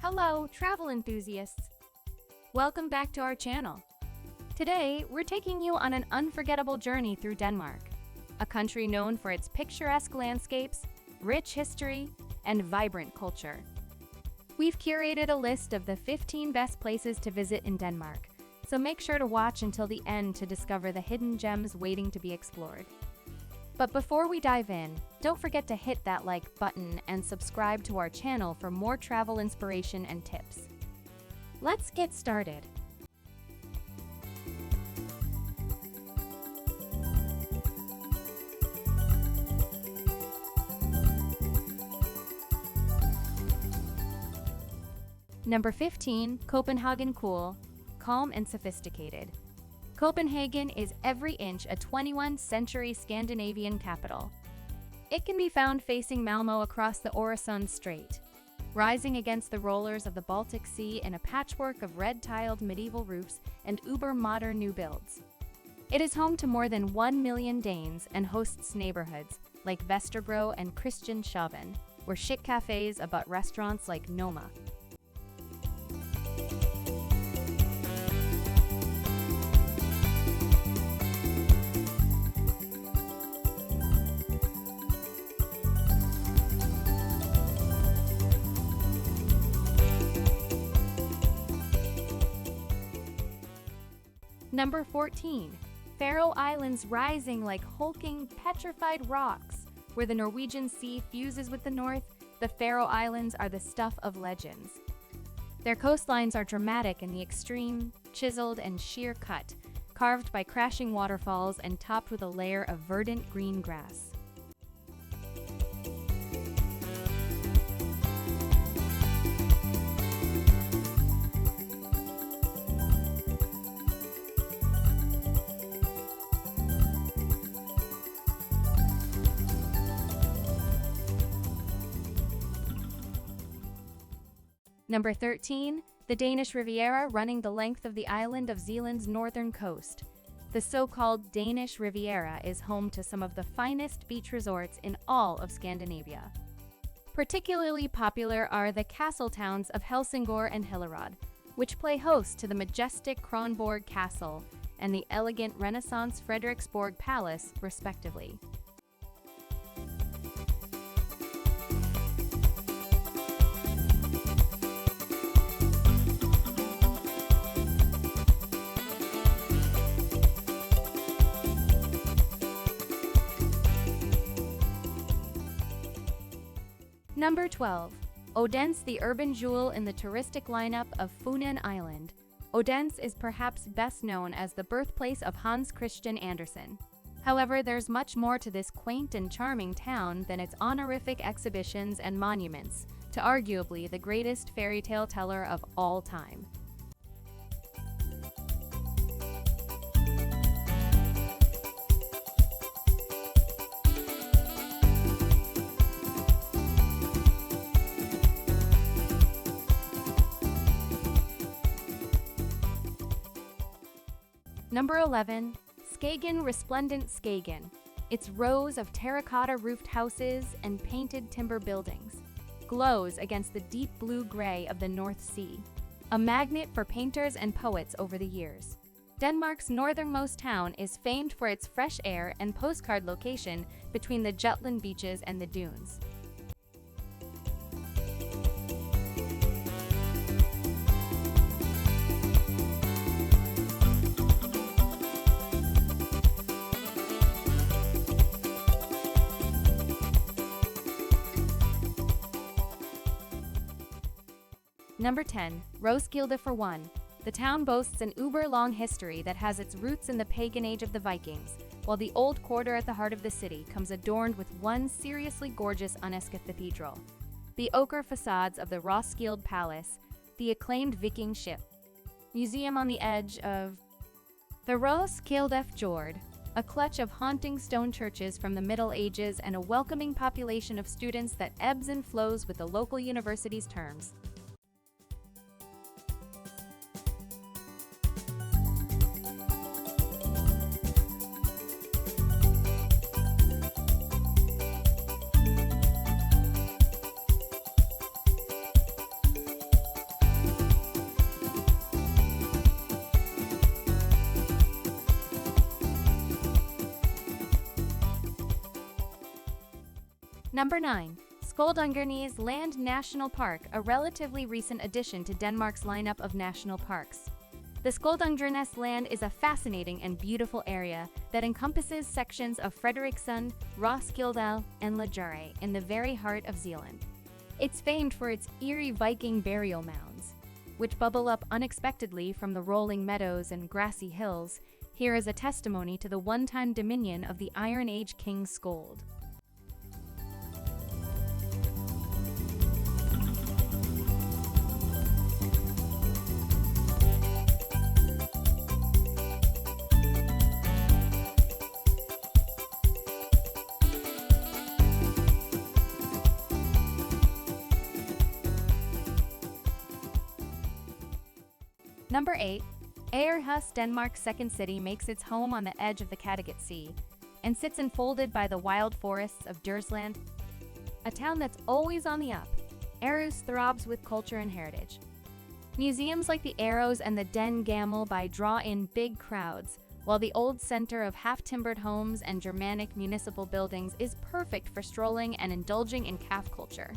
Hello, travel enthusiasts! Welcome back to our channel. Today, we're taking you on an unforgettable journey through Denmark, a country known for its picturesque landscapes, rich history, and vibrant culture. We've curated a list of the 15 best places to visit in Denmark, so make sure to watch until the end to discover the hidden gems waiting to be explored. But before we dive in, don't forget to hit that like button and subscribe to our channel for more travel inspiration and tips. Let's get started. Number 15, Copenhagen. Cool, calm and sophisticated. Copenhagen is every inch a 21st century Scandinavian capital. It can be found facing Malmö across the Øresund Strait, rising against the rollers of the Baltic Sea in a patchwork of red-tiled medieval roofs and uber-modern new builds. It is home to more than 1 million Danes and hosts neighborhoods like Vesterbro and Christianshavn, where chic cafes abut restaurants like Naome. Number 14. Faroe Islands, rising like hulking, petrified rocks. Where the Norwegian Sea fuses with the North, the Faroe Islands are the stuff of legends. Their coastlines are dramatic in the extreme, chiseled and sheer cut, carved by crashing waterfalls and topped with a layer of verdant green grass. Number 13, the Danish Riviera, running the length of the island of Zealand's northern coast. The so-called Danish Riviera is home to some of the finest beach resorts in all of Scandinavia. Particularly popular are the castle towns of Helsingør and Hillerød, which play host to the majestic Kronborg Castle and the elegant Renaissance Frederiksborg Palace, respectively. Number 12. Odense, the urban jewel in the touristic lineup of Funen Island. Odense is perhaps best known as the birthplace of Hans Christian Andersen. However, there's much more to this quaint and charming town than its honorific exhibitions and monuments to arguably the greatest fairy tale teller of all time. Number 11. Skagen, resplendent Skagen. Its rows of terracotta-roofed houses and painted timber buildings glows against the deep blue-gray of the North Sea, a magnet for painters and poets over the years. Denmark's northernmost town is famed for its fresh air and postcard location between the Jutland beaches and the dunes. Number 10. Roskilde for one. The town boasts an uber-long history that has its roots in the pagan age of the Vikings, while the old quarter at the heart of the city comes adorned with one seriously gorgeous UNESCO cathedral, the ochre facades of the Roskilde Palace, the acclaimed Viking ship, museum on the edge of the Roskilde Fjord, a clutch of haunting stone churches from the Middle Ages, and a welcoming population of students that ebbs and flows with the local university's terms. Number 9. Skjoldungernes Land National Park, a relatively recent addition to Denmark's lineup of national parks. The Skjoldungernes Land is a fascinating and beautiful area that encompasses sections of Frederiksund, Roskilde, and Lejre in the very heart of Zealand. It's famed for its eerie Viking burial mounds, which bubble up unexpectedly from the rolling meadows and grassy hills. Here is a testimony to the one-time dominion of the Iron Age King Skjold. Number 8. Aarhus, Denmark's second city, makes its home on the edge of the Kattegat Sea and sits enfolded by the wild forests of Djursland. A town that's always on the up, Aarhus throbs with culture and heritage. Museums like the Arrows and the Den Gamle draw in big crowds, while the old center of half-timbered homes and Germanic municipal buildings is perfect for strolling and indulging in calf culture.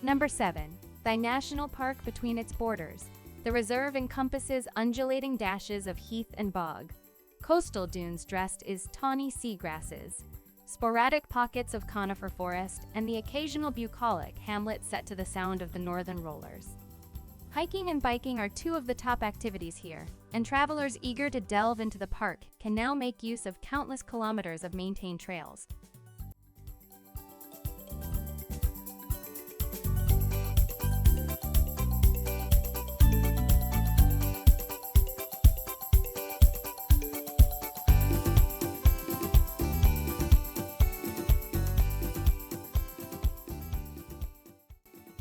Number 7. Thy National Park between its borders. The reserve encompasses undulating dashes of heath and bog, coastal dunes dressed in tawny seagrasses, sporadic pockets of conifer forest, and the occasional bucolic hamlet set to the sound of the northern rollers. Hiking and biking are two of the top activities here, and travelers eager to delve into the park can now make use of countless kilometers of maintained trails.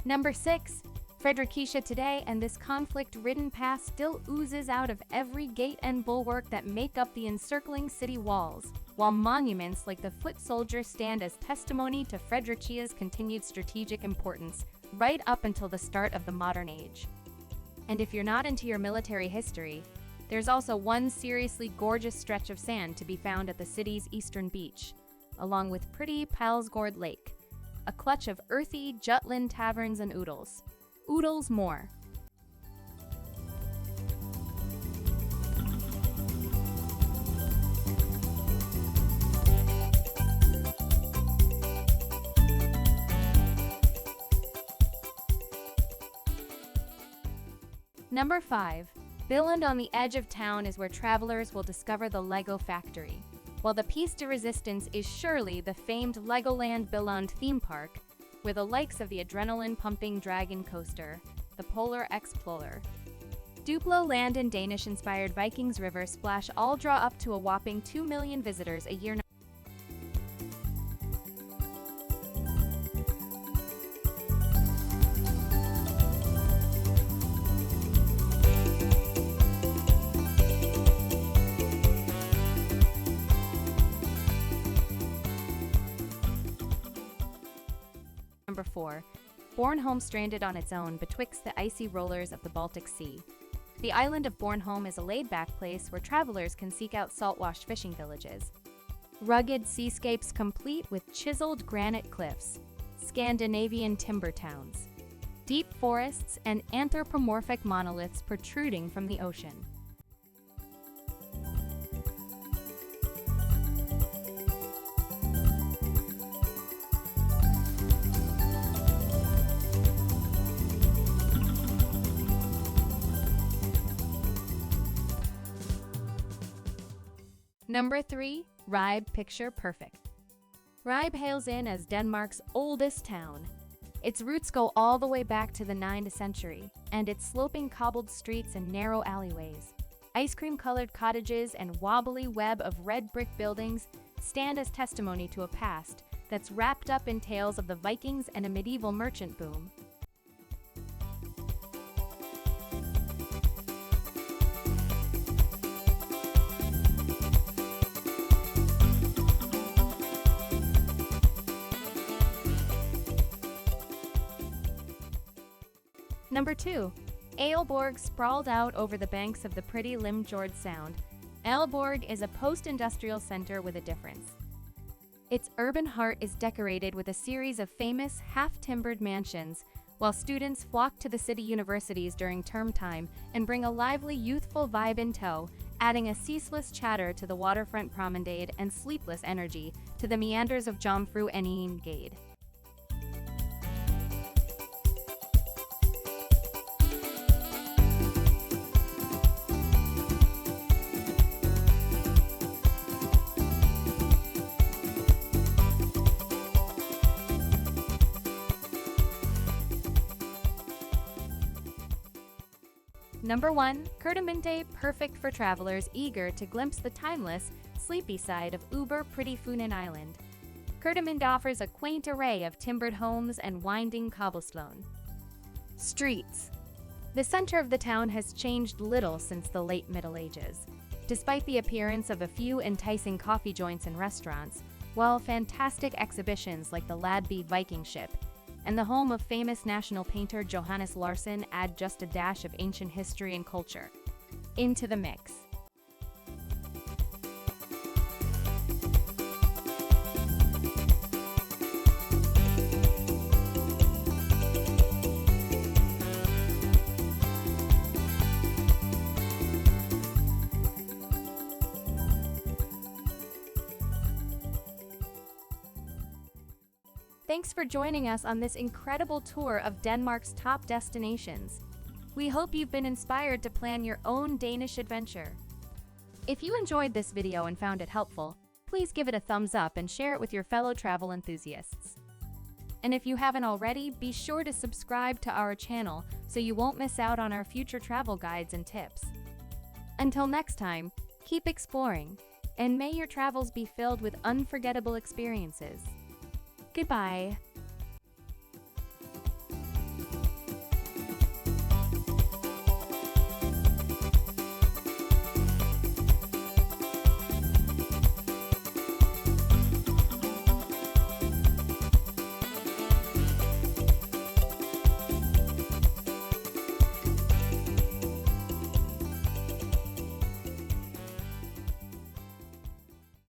Number 6. Fredericia today, and this conflict-ridden past still oozes out of every gate and bulwark that make up the encircling city walls, while monuments like the foot soldier stand as testimony to Fredricia's continued strategic importance right up until the start of the modern age. And if you're not into your military history, there's also one seriously gorgeous stretch of sand to be found at the city's eastern beach, along with pretty Palsgård Lake, a clutch of earthy Jutland taverns and oodles. Oodles more. Number 5. Billund on the edge of town is where travelers will discover the Lego factory. While the piece de resistance is surely the famed Legoland Billund theme park, with the likes of the adrenaline-pumping dragon coaster, the Polar Explorer, Duplo Land and Danish-inspired Vikings River Splash all draw up to a whopping 2 million visitors a year. Number 4. Bornholm, stranded on its own betwixt the icy rollers of the Baltic Sea. The island of Bornholm is a laid-back place where travelers can seek out salt-washed fishing villages. Rugged seascapes complete with chiseled granite cliffs, Scandinavian timber towns, deep forests, and anthropomorphic monoliths protruding from the ocean. Number 3. Ribe, picture perfect. Ribe hails in as Denmark's oldest town. Its roots go all the way back to the 9th century, and its sloping cobbled streets and narrow alleyways, ice cream-colored cottages, and wobbly web of red brick buildings stand as testimony to a past that's wrapped up in tales of the Vikings and a medieval merchant boom. Number 2. Aalborg. Sprawled out over the banks of the pretty Limfjord Sound, Aalborg is a post-industrial center with a difference. Its urban heart is decorated with a series of famous, half-timbered mansions, while students flock to the city universities during term time and bring a lively, youthful vibe in tow, adding a ceaseless chatter to the waterfront promenade and sleepless energy to the meanders of Jomfru en Gade. Number 1. Kerteminde. Perfect for travelers eager to glimpse the timeless, sleepy side of uber-pretty Funen Island. Kerteminde offers a quaint array of timbered homes and winding cobblestone streets. The center of the town has changed little since the late Middle Ages, despite the appearance of a few enticing coffee joints and restaurants, while fantastic exhibitions like the Ladby Viking ship and the home of famous national painter Johannes Larsson add just a dash of ancient history and culture into the mix. Thanks for joining us on this incredible tour of Denmark's top destinations. We hope you've been inspired to plan your own Danish adventure. If you enjoyed this video and found it helpful, please give it a thumbs up and share it with your fellow travel enthusiasts. And if you haven't already, be sure to subscribe to our channel so you won't miss out on our future travel guides and tips. Until next time, keep exploring, and may your travels be filled with unforgettable experiences. Goodbye.